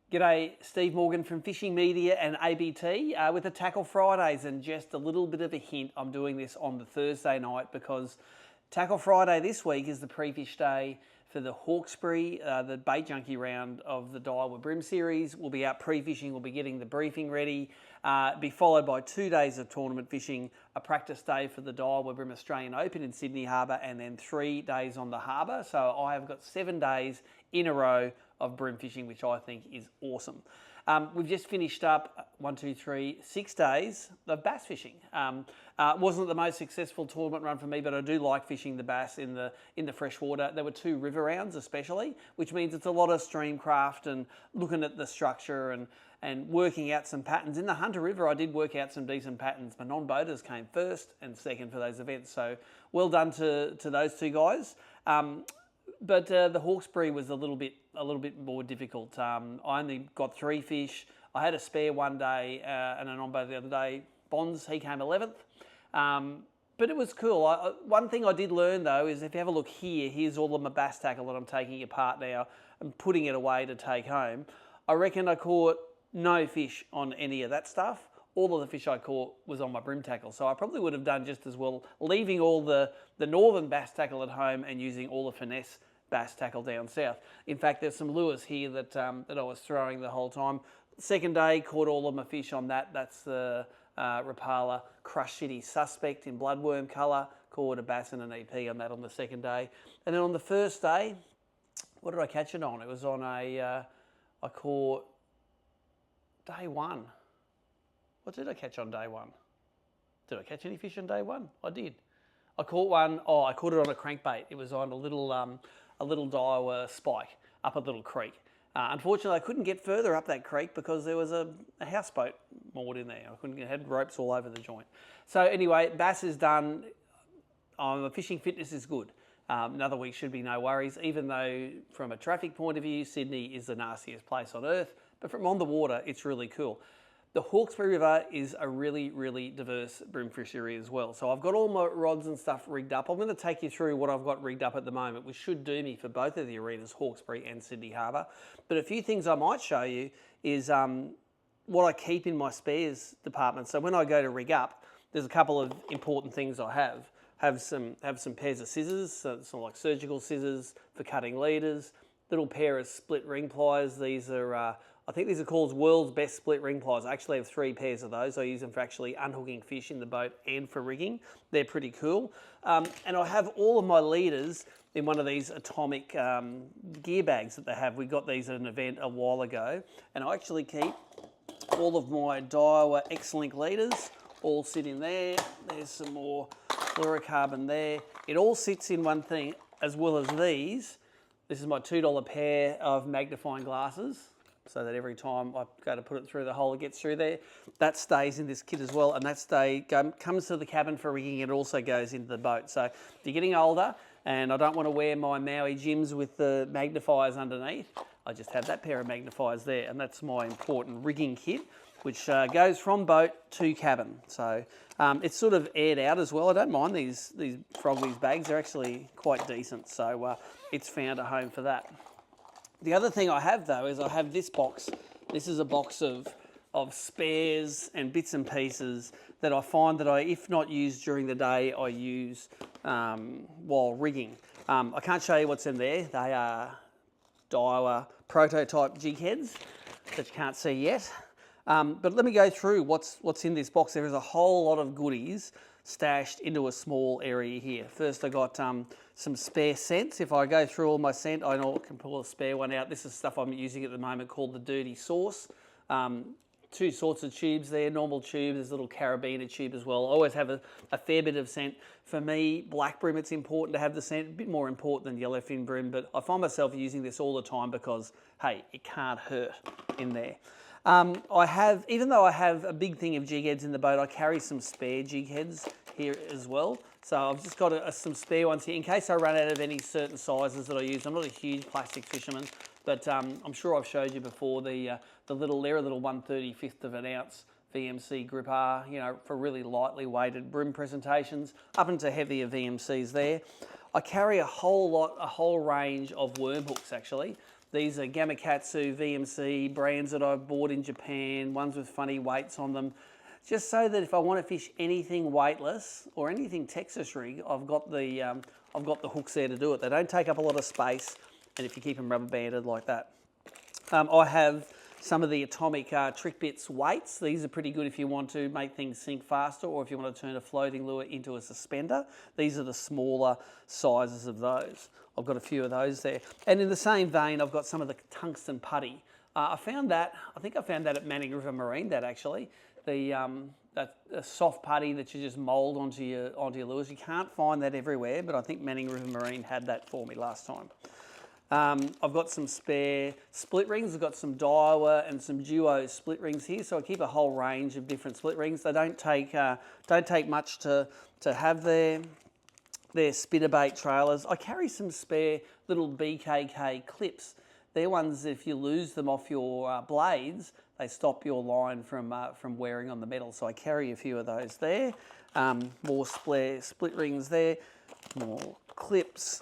G'day, Steve Morgan from Fishing Media and ABT with the Tackle Fridays, and just a little bit of a hint, I'm doing this on the Thursday night because Tackle Friday this week is the pre-fish day for the Hawkesbury, the bait junkie round of the Daiwa BREAM series. We'll be out pre-fishing, we'll be getting the briefing ready, be followed by 2 days of tournament fishing, a practice day for the Daiwa BREAM Australian Open in Sydney Harbour, and then 3 days on the harbour. So I have got 7 days in a row of bream fishing, which I think is awesome. We've just finished up 6 days of bass fishing. Wasn't the most successful tournament run for me, but I do like fishing the bass in the fresh water. There were 2 river rounds especially, which means it's a lot of stream craft and looking at the structure and working out some patterns. In the Hunter River, I did work out some decent patterns. My non-boaters came first and second for those events, so well done to those 2 guys. But the Hawkesbury was a little bit more difficult. I only got 3 fish. I had a spare one day and a non-boat the other day. Bonds, he came 11th. But it was cool. One thing I did learn though is if you have a look here, here's all of my bass tackle that I'm taking apart now and putting it away to take home. I reckon I caught no fish on any of that stuff. All of the fish I caught was on my bream tackle. So I probably would have done just as well leaving all the northern bass tackle at home and using all the finesse bass tackle down south. In fact, there's some lures here that I was throwing the whole time. Second day, caught all of my fish on that. That's the Rapala Crush City Suspect in bloodworm colour. Caught a bass and an EP on that on the second day. And then on the first day, what did I catch it on? It was on I caught day 1. What did I catch on day 1? Did I catch any fish on day 1? I did. I caught one. Oh, I caught it on a crankbait. It was on a little Daiwa spike up a little creek. Unfortunately, I couldn't get further up that creek because there was a houseboat moored in there. It had ropes all over the joint. So anyway, bass is done. My fishing fitness is good. Another week should be no worries, even though from a traffic point of view, Sydney is the nastiest place on earth. But from on the water, it's really cool. The Hawkesbury River is a really, really diverse bream fishery as well. So I've got all my rods and stuff rigged up. I'm going to take you through what I've got rigged up at the moment, which should do me for both of the arenas, Hawkesbury and Sydney Harbour. But a few things I might show you is what I keep in my spares department. So when I go to rig up, there's a couple of important things I have. Have some pairs of scissors, so some like surgical scissors for cutting leaders. Little pair of split ring pliers. These are I think these are called World's Best Split Ring Pliers. I actually have 3 pairs of those. I use them for actually unhooking fish in the boat and for rigging. They're pretty cool. And I have all of my leaders in one of these atomic gear bags that they have. We got these at an event a while ago. And I actually keep all of my Daiwa X-Link leaders all sitting there. There's some more fluorocarbon there. It all sits in one thing, as well as these. This is my $2 pair of magnifying glasses, so that every time I go to put it through the hole, it gets through there. That stays in this kit as well, and that comes to the cabin for rigging. It also goes into the boat. So if you're getting older and I don't want to wear my Maui gyms with the magnifiers underneath, I just have that pair of magnifiers there, and that's my important rigging kit, which goes from boat to cabin. So it's sort of aired out as well. I don't mind these Frogleys bags. They're actually quite decent, so it's found a home for that. The other thing I have though is I have this box. This is a box of spares and bits and pieces that I find that if not used during the day, I use while rigging. I can't show you what's in there. They are Daiwa prototype jig heads that you can't see yet. But let me go through what's in this box. There is a whole lot of goodies stashed into a small area here. First I got some spare scents. If I go through all my scent, I can pull a spare one out. This is stuff I'm using at the moment called the Dirty Sauce. 2 sorts of tubes there, normal tube, there's a little carabiner tube as well. I always have a fair bit of scent. For me, black bream, it's important to have the scent, a bit more important than yellowfin bream, but I find myself using this all the time because, hey, it can't hurt in there. Even though I have a big thing of jig heads in the boat, I carry some spare jig heads here as well. So I've just got some spare ones here in case I run out of any certain sizes that I use. I'm not a huge plastic fisherman, but I'm sure I've showed you before they're a little 1/35th of an ounce VMC grip R, for really lightly weighted bream presentations, up into heavier VMCs there. I carry a whole range of worm hooks actually. These are Gamakatsu, VMC, brands that I've bought in Japan, ones with funny weights on them. Just so that if I want to fish anything weightless or anything Texas rig, I've got the hooks there to do it. They don't take up a lot of space, and if you keep them rubber banded like that. I have some of the Atomic Trick Bits weights. These are pretty good if you want to make things sink faster or if you want to turn a floating lure into a suspender. These are the smaller sizes of those. I've got a few of those there. And in the same vein, I've got some of the tungsten putty. I think I found that at Manning River Marine, that actually. That soft putty that you just mould onto your lures. You can't find that everywhere, but I think Manning River Marine had that for me last time. I've got some spare split rings. I've got some Daiwa and some Duo split rings here, so I keep a whole range of different split rings. They don't take much to have their spinnerbait trailers. I carry some spare little BKK clips. They're ones that if you lose them off your blades, they stop your line from wearing on the metal. So I carry a few of those there. More split rings there. More clips.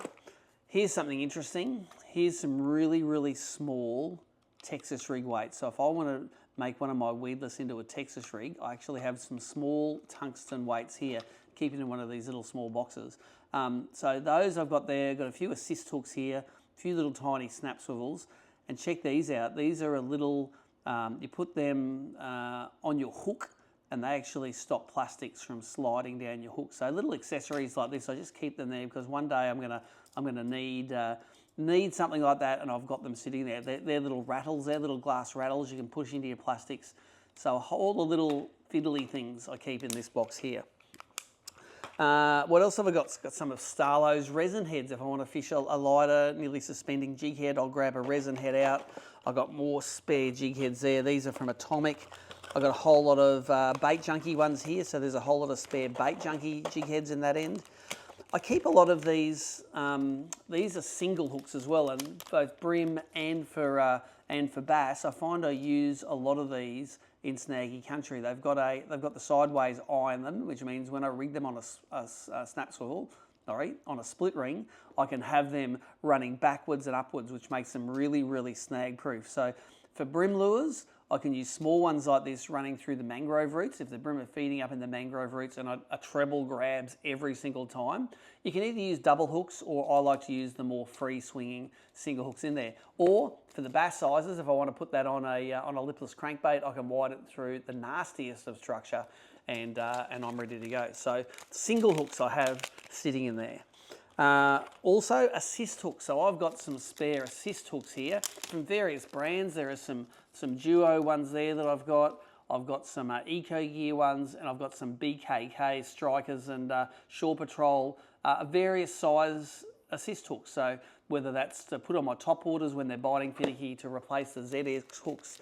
Here's something interesting. Here's some really, really small Texas rig weights. So if I want to make one of my weedless into a Texas rig, I actually have some small tungsten weights here, keep it in one of these little small boxes. So those I've got there, got a few assist hooks here, a few little tiny snap swivels, and check these out. These are a little, you put them on your hook and they actually stop plastics from sliding down your hook. So little accessories like this, I just keep them there because one day I'm gonna need something like that, and I've got them sitting there. They're little rattles, they're little glass rattles you can push into your plastics. So all the little fiddly things I keep in this box here. What else have I got? Got some of Starlow's resin heads. If I want to fish a lighter, nearly suspending jig head, I'll grab a resin head out. I've got more spare jig heads there. These are from Atomic. I've got a whole lot of bait junkie ones here, so there's a whole lot of spare bait junkie jig heads in that end. I keep a lot of these are single hooks as well, and both brim and for bass. I find I use a lot of these in snaggy country. They've got the sideways eye in them, which means when I rig them on a snap swivel, on a split ring, I can have them running backwards and upwards, which makes them really, really snag proof. So for brim lures, I can use small ones like this running through the mangrove roots. If the brim are feeding up in the mangrove roots and a treble grabs every single time, you can either use double hooks, or I like to use the more free swinging single hooks in there. Or for the bass sizes, if I want to put that on a lipless crankbait, I can wide it through the nastiest of structure, and I'm ready to go. So single hooks I have sitting in there. Also assist hooks. So I've got some spare assist hooks here from various brands. There are some Duo ones there that I've got. I've got some Eco Gear ones, and I've got some BKK strikers and Shore Patrol, various size assist hooks. So whether that's to put on my top waters when they're biting finicky, to replace the ZX hooks,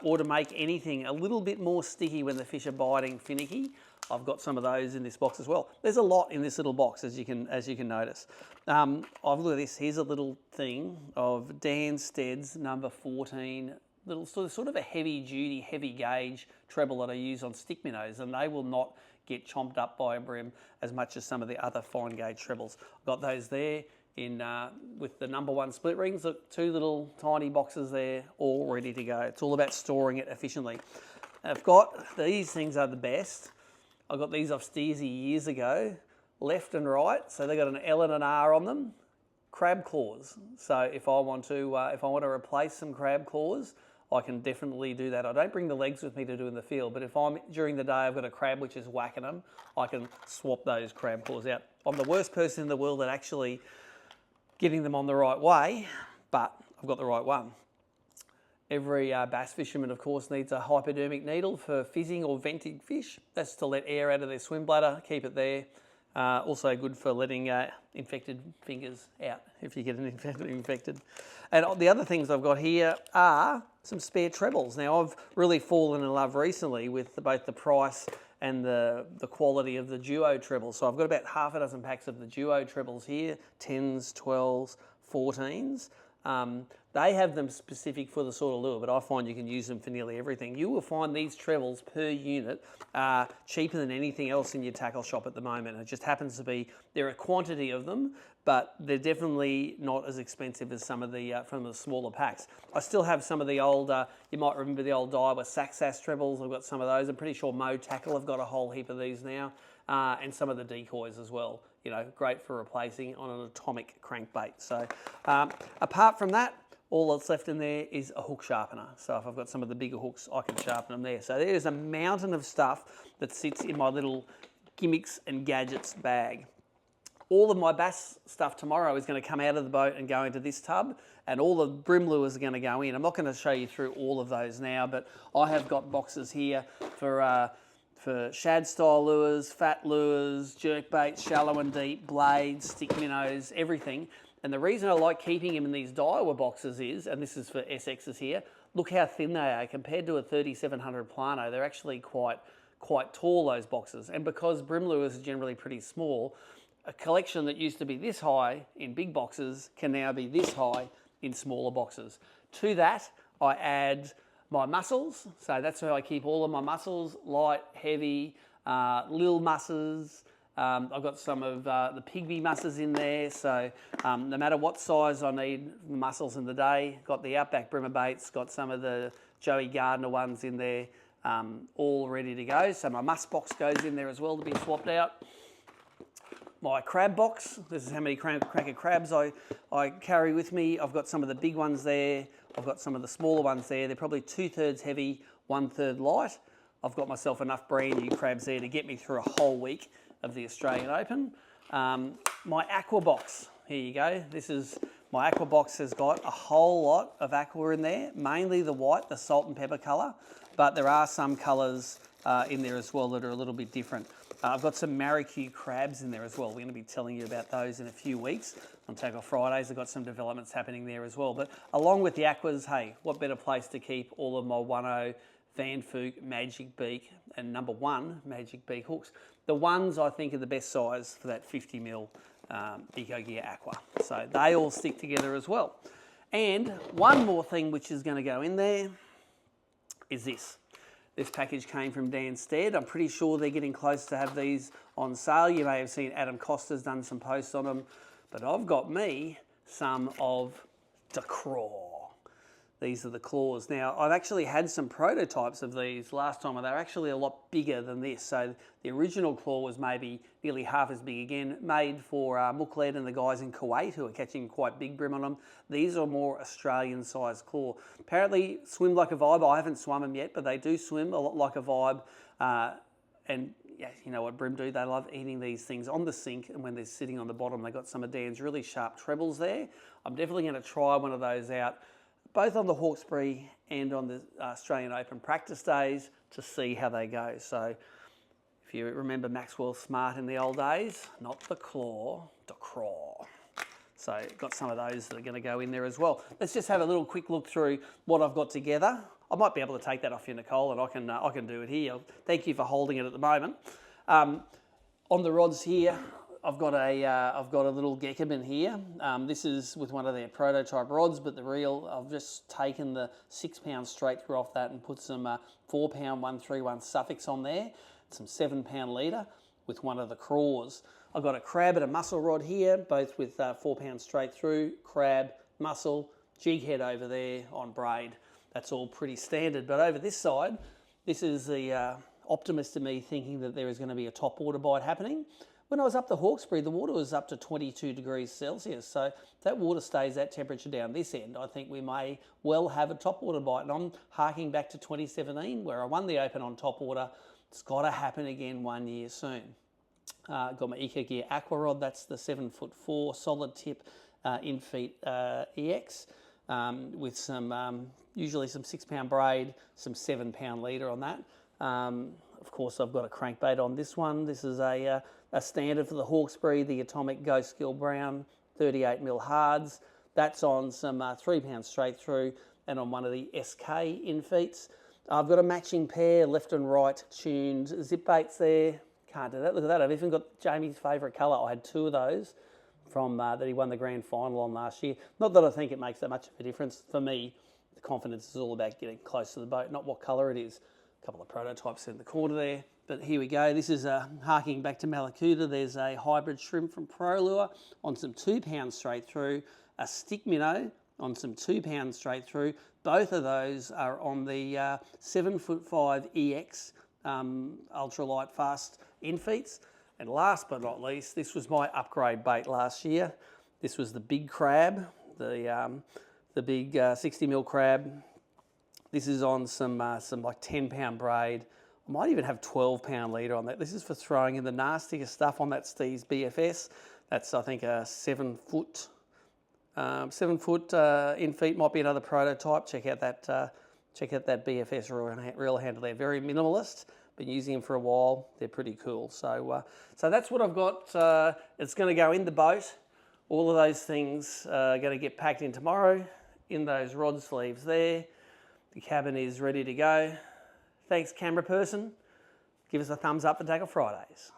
or to make anything a little bit more sticky when the fish are biting finicky, I've got some of those in this box as well. There's a lot in this little box, as you can notice. I've looked at this. Here's a little thing of Dan Stead's number 14, little sort of a heavy duty, heavy gauge treble that I use on stick minnows, and they will not get chomped up by a brim as much as some of the other fine gauge trebles. I've got those there in with the number 1 split rings. Look, 2 little tiny boxes there, all ready to go. It's all about storing it efficiently. I've got these things are the best. I got these off Steersy years ago, left and right, so they got an L and an R on them. Crab claws. So if I want to replace some crab claws, I can definitely do that. I don't bring the legs with me to do in the field, but if during the day I've got a crab which is whacking them, I can swap those crab claws out. I'm the worst person in the world at actually getting them on the right way, but I've got the right one. Every bass fisherman, of course, needs a hypodermic needle for fizzing or venting fish. That's to let air out of their swim bladder, keep it there. Also good for letting infected fingers out if you get an infected. And the other things I've got here are some spare trebles. Now, I've really fallen in love recently with both the price and the quality of the Duo trebles. So I've got about half a dozen packs of the Duo trebles here, 10s, 12s, 14s. They have them specific for the sort of lure, but I find you can use them for nearly everything. You will find these trebles per unit are cheaper than anything else in your tackle shop at the moment. It just happens to be there are a quantity of them, but they're definitely not as expensive as some of the from the smaller packs. I still have some of the old, you might remember the old Daiwa Sax trebles. I've got some of those. I'm pretty sure Mo Tackle have got a whole heap of these now, and some of the decoys as well. You know, great for replacing on an atomic crankbait. So apart from that, all that's left in there is a hook sharpener. So if I've got some of the bigger hooks, I can sharpen them there. So there's a mountain of stuff that sits in my little gimmicks and gadgets bag. All of my bass stuff tomorrow is going to come out of the boat and go into this tub, and all the brim lures are going to go in. I'm not going to show you through all of those now, but I have got boxes here for shad style lures, fat lures, jerk baits, shallow and deep, blades, stick minnows, everything. And the reason I like keeping them in these Daiwa boxes is, and this is for SXs here, look how thin they are compared to a 3700 Plano. They're actually quite tall, those boxes. And because brim lures are generally pretty small, a collection that used to be this high in big boxes can now be this high in smaller boxes. To that, I add my mussels. So that's where I keep all of my mussels, light, heavy, lil musses. I've got some of the pygmy musses in there. So no matter what size I need the mussels in the day, got the Outback Brimmer baits, got some of the Joey Gardner ones in there, all ready to go. So my muss box goes in there as well to be swapped out. My crab box, this is how many cracker crabs I carry with me. I've got some of the big ones there. I've got some of the smaller ones there. They're probably 2/3 heavy, 1/3 light. I've got myself enough brand new crabs there to get me through a whole week of the Australian Open. My aqua box, here you go. This is, my aqua box has got a whole lot of aqua in there, mainly the white, the salt and pepper colour, but there are some colours in there as well that are a little bit different. I've got some maracue crabs in there as well. We're going to be telling you about those in a few weeks on Tackle Fridays. I've got some developments happening there as well. But along with the aquas, hey, what better place to keep all of my 1.0 Van Fook Magic Beak and number 1 Magic Beak hooks. The ones I think are the best size for that 50mm Eco Gear Aqua. So they all stick together as well. And one more thing which is going to go in there is this. This package came from Dan Stead. I'm pretty sure they're getting close to have these on sale. You may have seen Adam Costa's done some posts on them, but I've got me some of the Craw. These are the claws. Now, I've actually had some prototypes of these last time, and they're actually a lot bigger than this. So the original claw was maybe nearly half as big again, made for Mukhled and the guys in Kuwait who are catching quite big brim on them. These are more Australian-sized claw. Apparently, swim like a vibe. I haven't swum them yet, but they do swim a lot like a vibe. And yeah, you know what brim do? They love eating these things on the sink, and when they're sitting on the bottom, they got some of Dan's really sharp trebles there. I'm definitely going to try one of those out, both on the Hawkesbury and on the Australian Open practice days, to see how they go. So if you remember Maxwell Smart in the old days, not the claw, the craw. So got some of those that are going to go in there as well. Let's just have a little quick look through what I've got together. I might be able to take that off you, Nicole, and I can do it here. Thank you for holding it at the moment. On the rods here, I've got a little Gekkerman here. This is with one of their prototype rods, but the reel, I've just taken the 6 pound straight through off that and put some 4 pound 131 suffix on there, some 7 pound leader with one of the craws. I've got a crab and a mussel rod here, both with 4 pound straight through, crab, mussel, jig head over there on braid. That's all pretty standard. But over this side, this is the optimist in me thinking that there is going to be a top water bite happening. When I was up the Hawkesbury, the water was up to 22 degrees Celsius. So if that water stays that temperature down this end, I think we may well have a top water bite. And I'm harking back to 2017, where I won the Open on top water. It's got to happen again 1 year soon. Got my Eco Gear Aqua Rod. That's the 7'4" solid tip in-feet EX with some, usually some 6 pound braid, some 7 pound leader on that. Of course, I've got a crankbait on this one. This is a standard for the Hawkesbury, the Atomic Ghost Gill Brown 38mm hards. That's on some 3 pound straight through and on one of the SK in-feets. I've got a matching pair, left and right tuned zip baits there. Can't do that. Look at that. I've even got Jamie's favourite colour. I had 2 of those from that he won the grand final on last year. Not that I think it makes that much of a difference. For me, the confidence is all about getting close to the boat, not what colour it is. A couple of prototypes in the corner there. But here we go. This is harking back to Malakuta. There's a hybrid shrimp from ProLure on some 2 pounds straight through, a stick minnow on some 2 pounds straight through. Both of those are on the 7'5" EX ultralight fast end feeds. And last but not least, this was my upgrade bait last year. This was the big crab, the big 60mm crab. This is on some like 10-pound braid. I might even have 12-pound leader on that. This is for throwing in the nastiest stuff on that Steve's BFS. That's, I think, a 7 foot. 7 foot in feet might be another prototype. Check out that BFS reel handle there. Very minimalist. Been using them for a while. They're pretty cool. So that's what I've got. It's going to go in the boat. All of those things are going to get packed in tomorrow in those rod sleeves there. The cabin is ready to go. Thanks, camera person. Give us a thumbs up for Tackle Fridays.